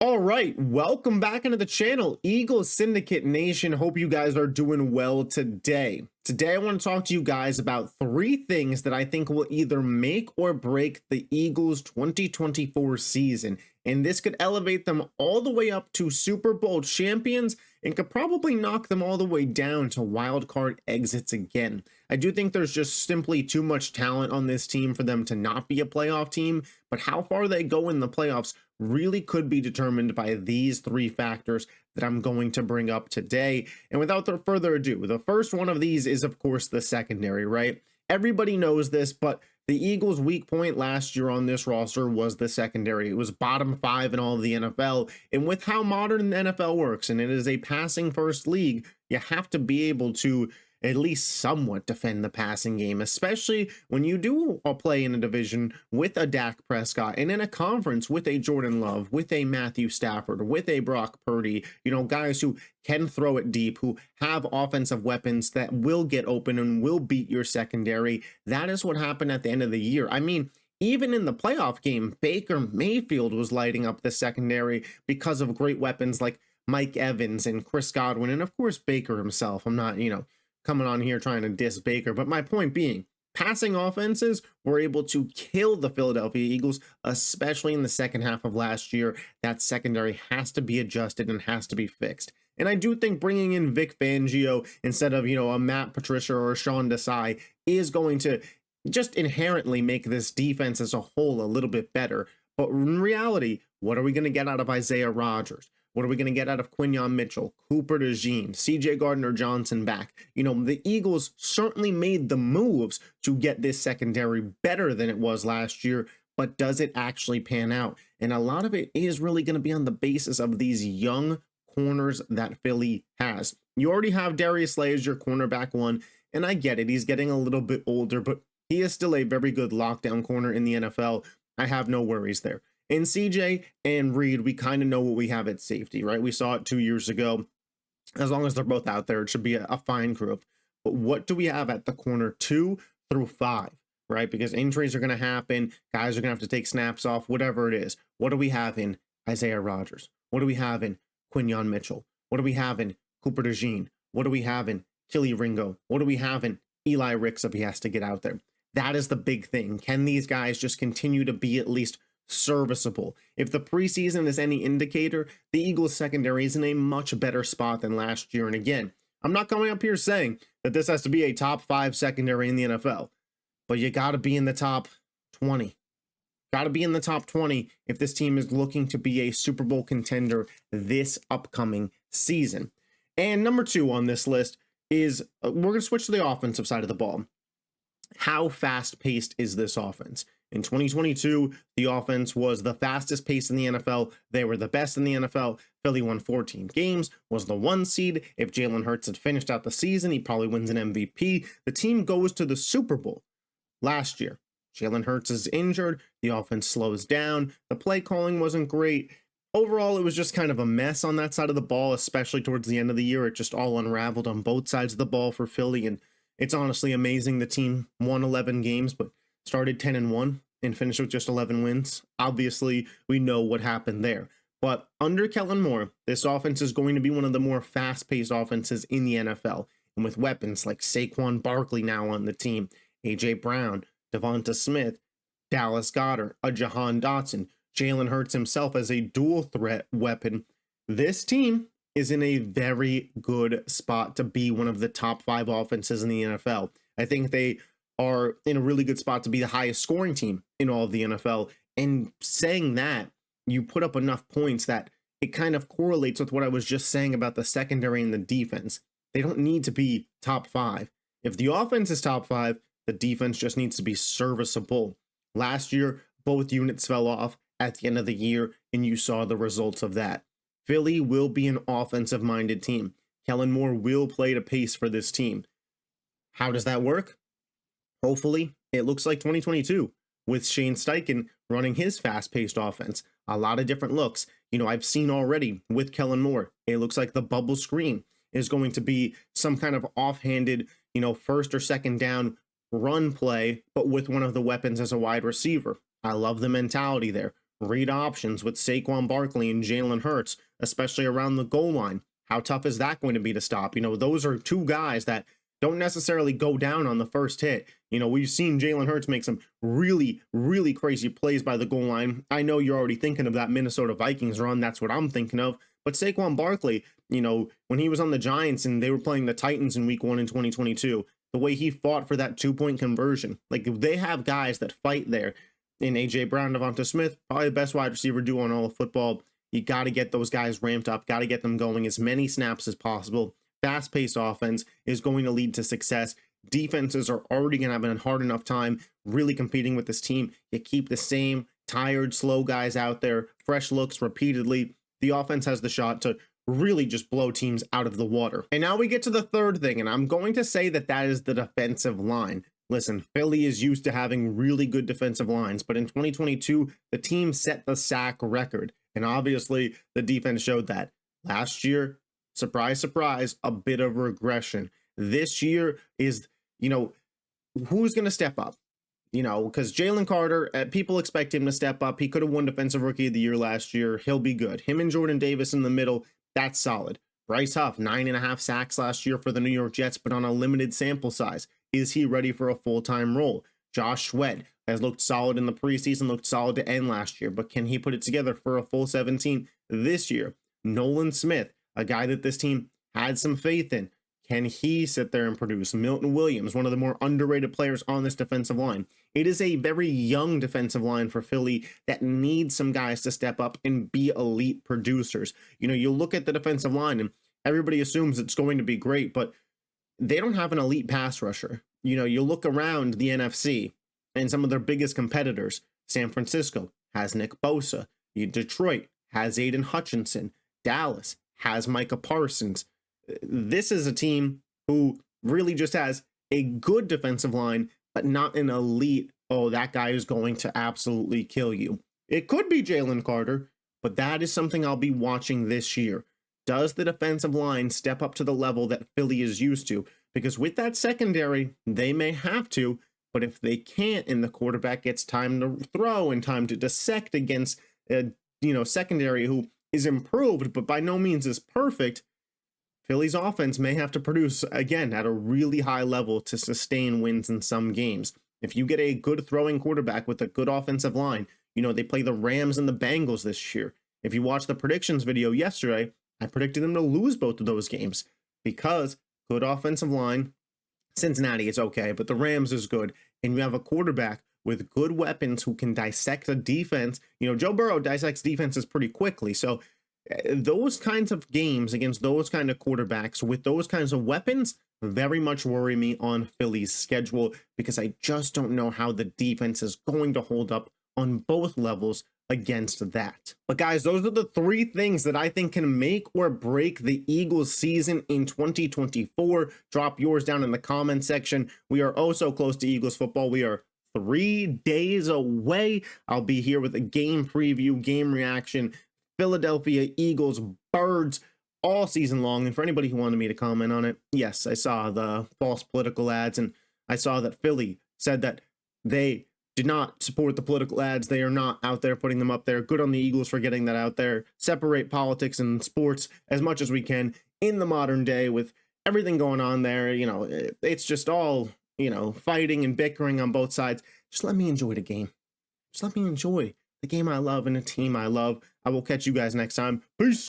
All right, welcome back into the channel, Eagles Syndicate Nation. Hope you guys are doing well today. Today, I want to talk to you guys about three things that I think will either make or break the Eagles 2024 season. And this could elevate them all the way up to Super Bowl champions and could probably knock them all the way down to wild card exits again. I do think there's just simply too much talent on this team for them to not be a playoff team, but how far they go in the playoffs really could be determined by these three factors that I'm going to bring up today. And without further ado, the first one of these is, of course, the secondary, right? Everybody knows this, but the Eagles' weak point last year on this roster was the secondary. It was bottom 5 in all of the NFL. And with how modern the NFL works, and it is a passing first league, you have to be able to at least somewhat defend the passing game, especially when you do play in a division with a Dak Prescott and in a conference with a Jordan Love, with a Matthew Stafford, with a Brock Purdy, guys who can throw it deep, who have offensive weapons that will get open and will beat your secondary. That is what happened at the end of the year. I mean, even in the playoff game, Baker Mayfield was lighting up the secondary because of great weapons like Mike Evans and Chris Godwin, and of course Baker himself. I'm not, coming on here trying to diss Baker, but my point being, passing offenses were able to kill the Philadelphia Eagles, especially in the second half of last year. That secondary has to be adjusted and has to be fixed. And I do think bringing in Vic Fangio instead of, a Matt Patricia or a Sean Desai is going to just inherently make this defense as a whole a little bit better. But in reality, what are we going to get out of Isaiah Rodgers? What are we going to get out of Quinyon Mitchell, Cooper DeJean, CJ Gardner-Johnson back? The Eagles certainly made the moves to get this secondary better than it was last year, but does it actually pan out? And a lot of it is really going to be on the basis of these young corners that Philly has. You already have Darius Slay as your cornerback one, and I get it. He's getting a little bit older, but he is still a very good lockdown corner in the NFL. I have no worries there. In CJ and Reed, we kind of know what we have at safety, right? We saw it 2 years ago. As long as they're both out there, it should be a fine group. But what do we have at the corner 2 through 5, right? Because injuries are going to happen. Guys are going to have to take snaps off, whatever it is. What do we have in Isaiah Rodgers? What do we have in Quinyon Mitchell? What do we have in Cooper DeJean? What do we have in Kelee Ringo? What do we have in Eli Ricks if he has to get out there? That is the big thing. Can these guys just continue to be at least serviceable? If the preseason is any indicator, the Eagles secondary is in a much better spot than last year. And again, I'm not coming up here saying that this has to be a top 5 secondary in the NFL, but you got to be in the top 20. Got to be in the top 20 if this team is looking to be a Super Bowl contender this upcoming season. And number 2 on this list is we're going to switch to the offensive side of the ball. How fast-paced is this offense? In 2022, the offense was the fastest pace in the NFL. They were the best in the NFL. Philly won 14 games, was the 1 seed. If Jalen Hurts had finished out the season, he probably wins an MVP. The team goes to the Super Bowl last year. Jalen Hurts is injured. The offense slows down. The play calling wasn't great. Overall, it was just kind of a mess on that side of the ball, especially towards the end of the year. It just all unraveled on both sides of the ball for Philly, and it's honestly amazing. The team won 11 games, but started 10-1 and finished with just 11 wins. Obviously, we know what happened there. But under Kellen Moore, this offense is going to be one of the more fast-paced offenses in the NFL. And with weapons like Saquon Barkley now on the team, A.J. Brown, Devonta Smith, Dallas Goedert, a Jahan Dotson, Jalen Hurts himself as a dual threat weapon, this team is in a very good spot to be one of the top 5 offenses in the NFL. I think they are in a really good spot to be the highest scoring team in all of the NFL. And saying that, you put up enough points that it kind of correlates with what I was just saying about the secondary and the defense. They don't need to be top 5. If the offense is top 5, the defense just needs to be serviceable. Last year, both units fell off at the end of the year, and you saw the results of that. Philly will be an offensive-minded team. Kellen Moore will play to pace for this team. How does that work? Hopefully, it looks like 2022 with Shane Steichen running his fast-paced offense. A lot of different looks. I've seen already with Kellen Moore, it looks like the bubble screen is going to be some kind of offhanded, first or second down run play, but with one of the weapons as a wide receiver. I love the mentality there. read options with Saquon Barkley and Jalen Hurts, especially around the goal line. How tough is that going to be to stop? Those are two guys that don't necessarily go down on the first hit. We've seen Jalen Hurts make some really, really crazy plays by the goal line. I know you're already thinking of that Minnesota Vikings run. That's what I'm thinking of. But Saquon Barkley, when he was on the Giants and they were playing the Titans in week 1 in 2022, the way he fought for that 2-point conversion, like they have guys that fight there. In A.J. Brown, Devonta Smith, probably the best wide receiver duo in all of football. You got to get those guys ramped up, got to get them going as many snaps as possible. Fast-paced offense is going to lead to success. Defenses are already going to have a hard enough time really competing with this team. You keep the same tired, slow guys out there, fresh looks repeatedly. The offense has the shot to really just blow teams out of the water. And now we get to the third thing, and I'm going to say that is the defensive line. Listen, Philly is used to having really good defensive lines, but in 2022, the team set the sack record. And obviously, the defense showed that. Last year, surprise, surprise, a bit of regression. This year is, who's going to step up? Because Jalen Carter, people expect him to step up. He could have won Defensive Rookie of the Year last year. He'll be good. Him and Jordan Davis in the middle, that's solid. Bryce Huff, 9.5 sacks last year for the New York Jets, but on a limited sample size. Is he ready for a full-time role? Josh Sweat has looked solid in the preseason, looked solid to end last year, but can he put it together for a full 17 this year? Nolan Smith, a guy that this team had some faith in. Can he sit there and produce? Milton Williams, one of the more underrated players on this defensive line. It is a very young defensive line for Philly that needs some guys to step up and be elite producers. You look at the defensive line and everybody assumes it's going to be great, but they don't have an elite pass rusher. You look around the NFC and some of their biggest competitors. San Francisco has Nick Bosa. Detroit has Aiden Hutchinson. Dallas has Micah Parsons. This is a team who really just has a good defensive line, but not an elite, that guy is going to absolutely kill you. It could be Jalen Carter, but that is something I'll be watching this year. Does the defensive line step up to the level that Philly is used to? Because with that secondary, they may have to, but if they can't and the quarterback gets time to throw and time to dissect against a secondary who is improved, but by no means is perfect, Philly's offense may have to produce, again, at a really high level to sustain wins in some games. If you get a good throwing quarterback with a good offensive line, they play the Rams and the Bengals this year. If you watch the predictions video yesterday, I predicted them to lose both of those games because good offensive line. Cincinnati is okay, but the Rams is good. And you have a quarterback with good weapons who can dissect a defense. Joe Burrow dissects defenses pretty quickly. So those kinds of games against those kind of quarterbacks with those kinds of weapons very much worry me on Philly's schedule because I just don't know how the defense is going to hold up on both levels against that. But guys, those are the three things that I think can make or break the Eagles season in 2024. Drop yours down in the comment section. We are oh so close to Eagles football. We are 3 days away. I'll be here with a game preview, game reaction, Philadelphia Eagles, Birds, all season long. And for anybody who wanted me to comment on it, yes, I saw the false political ads, and I saw that Philly said that they did not support the political ads. They are not out there putting them up there. Good on the Eagles for getting that out there. Separate politics and sports as much as we can in the modern day with everything going on there. It's just all, fighting and bickering on both sides. Just let me enjoy the game. Just let me enjoy the game I love and the team I love. I will catch you guys next time. Peace.